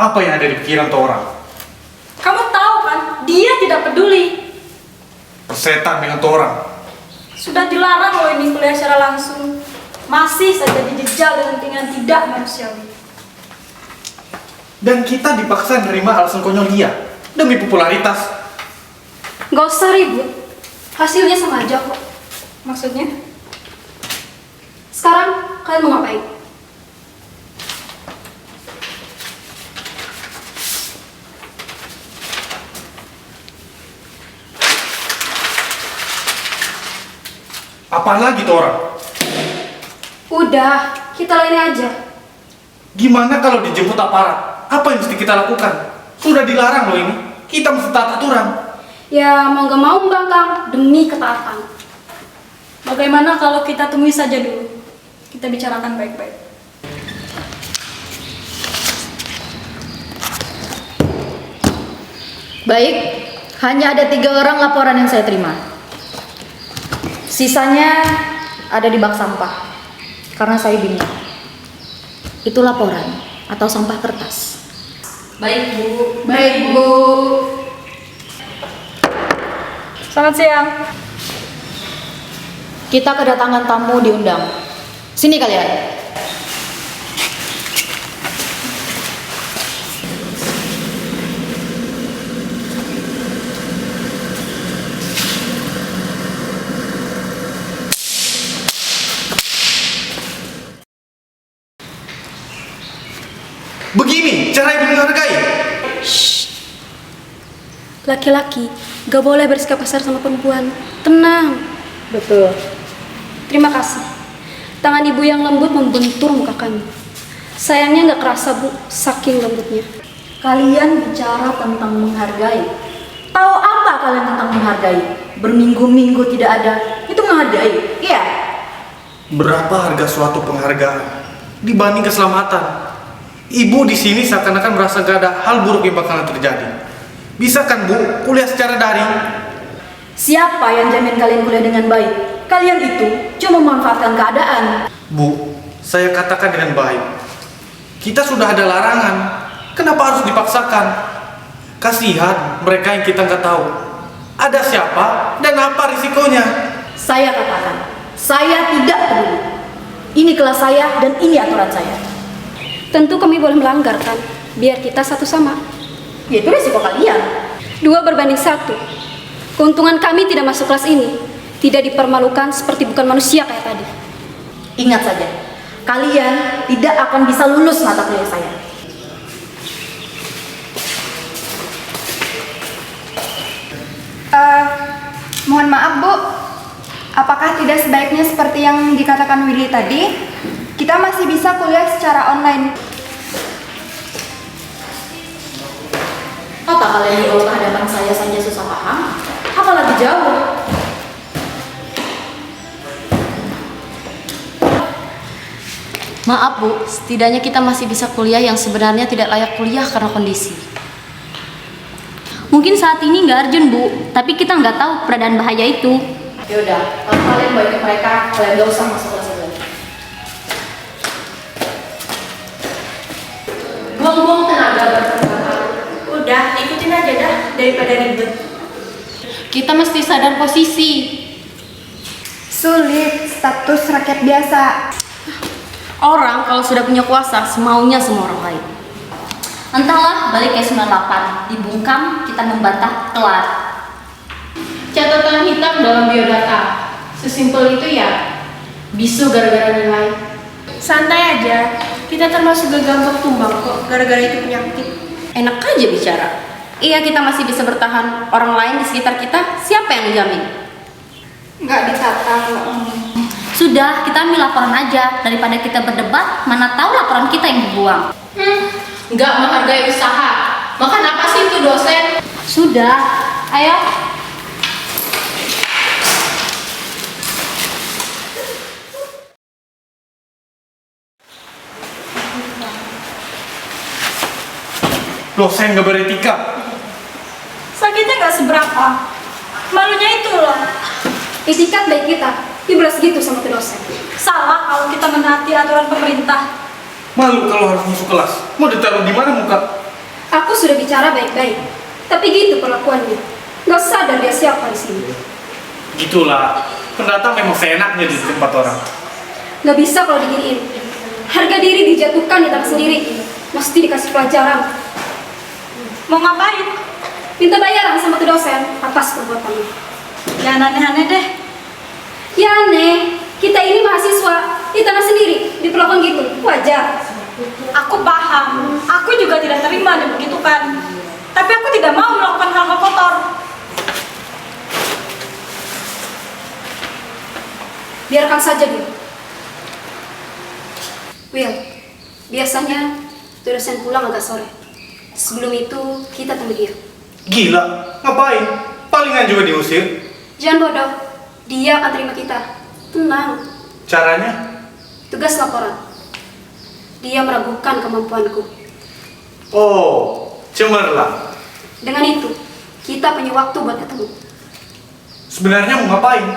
Apa yang ada di pikiran tuh orang? Kamu tahu kan, dia tidak peduli. Persetan dengan tuh orang. Sudah dilarang loh ini kuliah secara langsung. Masih saja dijejal dengan tidak manusiawi. Dan kita dipaksa menerima alasan konyol dia demi popularitas. Gak usah ribut, hasilnya sama aja kok. Maksudnya? Sekarang kalian mau ngapain? Apalagi tuh orang? Udah, kita lainnya aja. Gimana kalau dijemput aparat? Apa yang mesti kita lakukan? Sudah dilarang loh ini. Kita mesti taat aturan. Ya mau gak mau membangkang demi ketaatan. Bagaimana kalau kita temui saja dulu? Kita bicarakan baik-baik. Baik, hanya ada 3 orang laporan yang saya terima. Sisanya ada di bak sampah. Karena saya bingung. Itu laporan atau sampah kertas? Baik, Bu. Baik, Bu. Selamat siang. Kita kedatangan tamu diundang. Sini kalian. Begini cara ibu menghargai. Laki-laki gak boleh bersikap kasar sama perempuan. Tenang. Betul. Terima kasih. Tangan ibu yang lembut membentur muka kami. Sayangnya gak kerasa, Bu, saking lembutnya. Kalian bicara tentang menghargai. Tahu apa kalian tentang menghargai? Berminggu-minggu tidak ada, itu menghargai. Iya. Berapa harga suatu penghargaan dibanding keselamatan? Ibu di sini seakan-akan merasa gak ada hal buruk yang bakalan terjadi. Bisa kan Bu, kuliah secara daring? Siapa yang jamin kalian kuliah dengan baik? Kalian itu cuma memanfaatkan keadaan. Bu, saya katakan dengan baik. Kita sudah ada larangan. Kenapa harus dipaksakan? Kasihan mereka yang kita nggak tahu. Ada siapa dan apa risikonya? Saya katakan, saya tidak peduli. Ini kelas saya dan ini aturan saya. Tentu kami boleh melanggar kan, biar kita satu sama. Ya, itu risiko kalian. 2 berbanding 1. Keuntungan kami tidak masuk kelas ini. Tidak dipermalukan seperti bukan manusia kayak tadi. Ingat saja, kalian tidak akan bisa lulus mata kuliah saya. Mohon maaf Bu, apakah tidak sebaiknya seperti yang dikatakan Willy tadi, kita masih bisa kuliah secara online? Apa kalian kalau ke hadapan saya saja susah paham? Apalagi jauh. Maaf Bu, setidaknya kita masih bisa kuliah yang sebenarnya tidak layak kuliah karena kondisi. Mungkin saat ini nggak urgent Bu, tapi kita nggak tahu keberadaan bahaya itu. Yaudah, kalau kalian baik mereka, kalian gak usah masuk kelas itu. Buang-buang tenaga bertengkar. Udah, ikutin aja dah daripada ribet. Kita mesti sadar posisi. Sulit, status rakyat biasa. Orang kalau sudah punya kuasa, semaunya semua orang lain. Entahlah, balik ke 98, dibungkam, kita membantah, kelar. Catatan hitam dalam biodata. Sesimpel itu ya, bisu gara-gara nilai. Santai aja, kita termasuk gak gampang tumbang kok gara-gara itu penyakit. Enak aja bicara. Iya, kita masih bisa bertahan. Orang lain di sekitar kita, siapa yang menjamin? Nggak ditata, nggak ngomong. Sudah, kita ambil laporan aja. Daripada kita berdebat, mana tahu laporan kita yang dibuang. Nggak menghargai usaha. Makan apa sih itu dosen? Sudah, ayo. Dosen gak beretika. Sakitnya gak seberapa. Malunya itulah. Itikat baik kita, dibelas gitu sama tuh dosen. Salah kalau kita menaati aturan pemerintah. Malu kalau harus masuk kelas. Mau ditaruh di mana muka? Aku sudah bicara baik-baik, tapi gitu perlakuannya. Gak sadar dia siapa di sini. Gitulah, pendatang memang seenaknya di tempat orang. Gak bisa kalau diginiin. Harga diri dijatuhkan di tangan sendiri. Mesti dikasih pelajaran. Mau ngapain? Minta bayaran sama tuh dosen atas perbuatannya. Jangan aneh-aneh deh. Ya aneh, kita ini mahasiswa di tanah sendiri diperlakukan gitu, wajar. Aku paham. Aku juga tidak terima dibegitukan. Tapi aku tidak mau melakukan hal-hal kotor. Biarkan saja dia. Will, biasanya tuh dosen pulang agak sore. Sebelum itu kita temui dia. Gila, ngapain? Palingan juga diusir. Jangan bodoh, dia akan terima kita. Tenang, Caranya? tugas laporan. Dia meragukan kemampuanku. Oh, cemerlang. Dengan itu, kita punya waktu buat ketemu. Sebenarnya mau ngapain?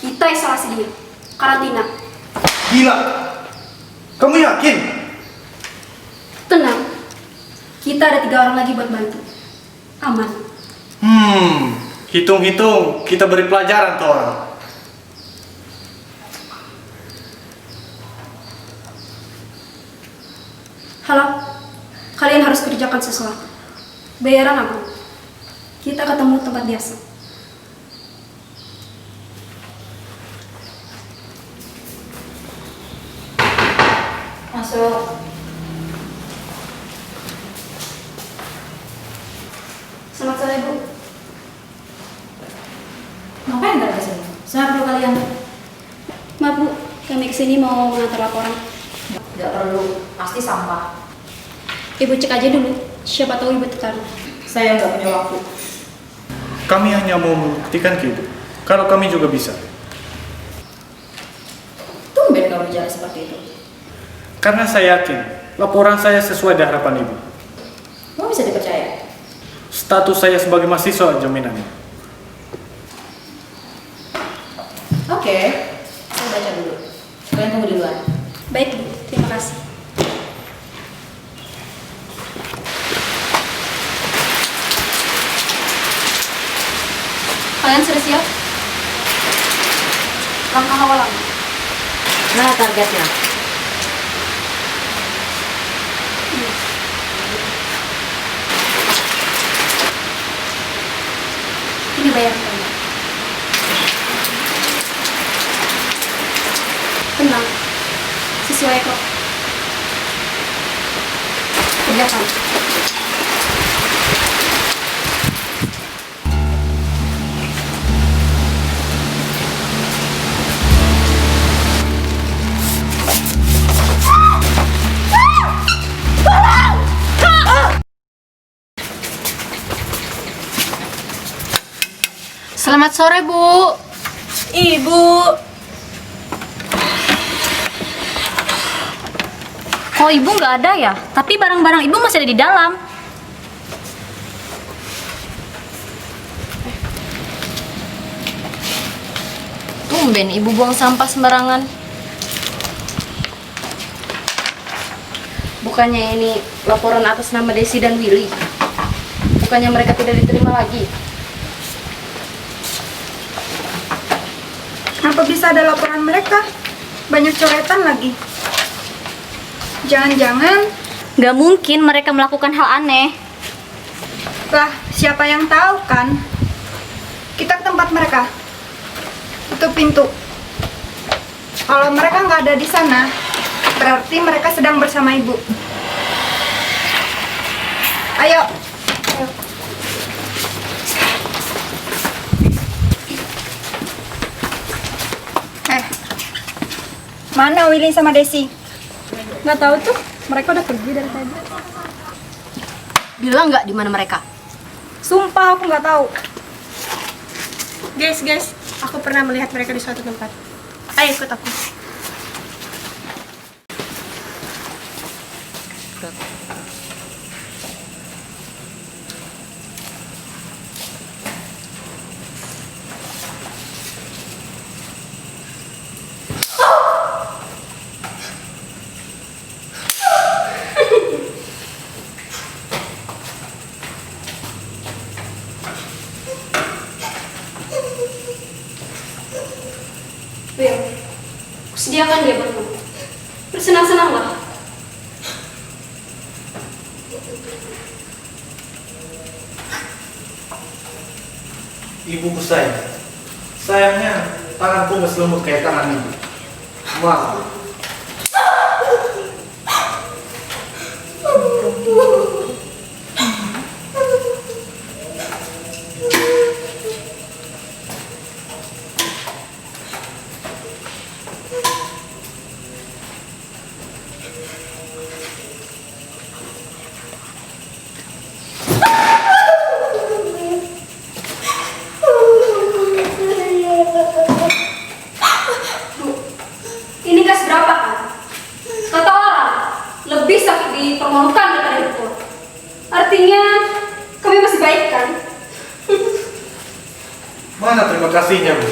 Kita isolasi dia, karantina. Gila. Kamu yakin? Tenang, kita ada 3 orang lagi buat bantu. Aman. Hitung-hitung kita beri pelajaran tuh orang. Halo, kalian harus kerjakan sesuatu. Bayaran apa? Kita ketemu tempat biasa. Masuk. Selamat sore, Bu. Ngapain kalian kesini? Saya perlu kalian. Maaf, Bu. Kami kesini mau mengantar laporan. Tidak perlu. Pasti sampah. Ibu cek aja dulu. Siapa tahu Ibu tertarik. Saya nggak punya waktu. Kami hanya mau membuktikan ke Ibu kalau kami juga bisa. Tumben kamu bicara seperti itu. Karena saya yakin laporan saya sesuai dengan harapan Ibu. Kamu bisa dipercaya. Status saya sebagai mahasiswa jaminannya. Oke. Saya baca dulu. Kalian tunggu di luar. Baik, Bu. Terima kasih. Kalian sudah siap? Langkah awal. Nah, targetnya. Ini bayar kalian. Tenang. Sesuai kok. Kerjakan. Selamat sore, Bu. Ibu. Kok ibu nggak ada ya? Tapi barang-barang ibu masih ada di dalam. Tumben ibu buang sampah sembarangan. Bukannya ini laporan atas nama Desi dan Willy? Bukannya mereka tidak diterima lagi? Kenapa bisa ada laporan mereka? Banyak coretan lagi. Jangan-jangan, Nggak mungkin mereka melakukan hal aneh. lah siapa yang tahu kan? Kita ke tempat mereka. Tutup pintu. Kalau mereka nggak ada di sana, berarti mereka sedang bersama ibu. Ayo. Mana Willy sama Desi? Nggak tahu tuh. Mereka udah pergi dari tadi. Bilang nggak di mana mereka? Sumpah aku nggak tahu. Guys, aku pernah melihat mereka di suatu tempat. Ayo ikut aku. Will, sediakan dia buatmu. Bersenang-senanglah. Ibuku sayang. Sayangnya tanganku nggak selembut kayak tangan ibu. Maaf. Ini kas berapa kan? Kata orang, lebih sakit dipermalukan daripada dipukul. Artinya, kami masih baik kan? Mana terima kasihnya, Bu?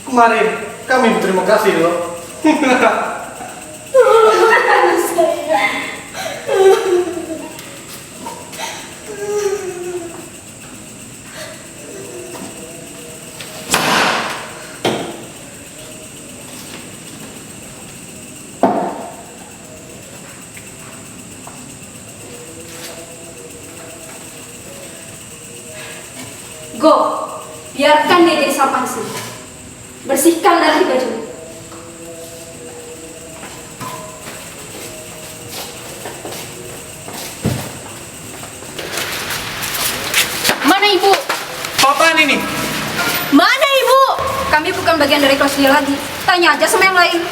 Kemarin kami berterima kasih loh. Go, biarkan dia jadi sampah di sini. Bersihkan darah di bajumu. Mana ibu? Apaan ini? Mana ibu? Kami bukan bagian dari kelas dia lagi. Tanya aja sama yang lain.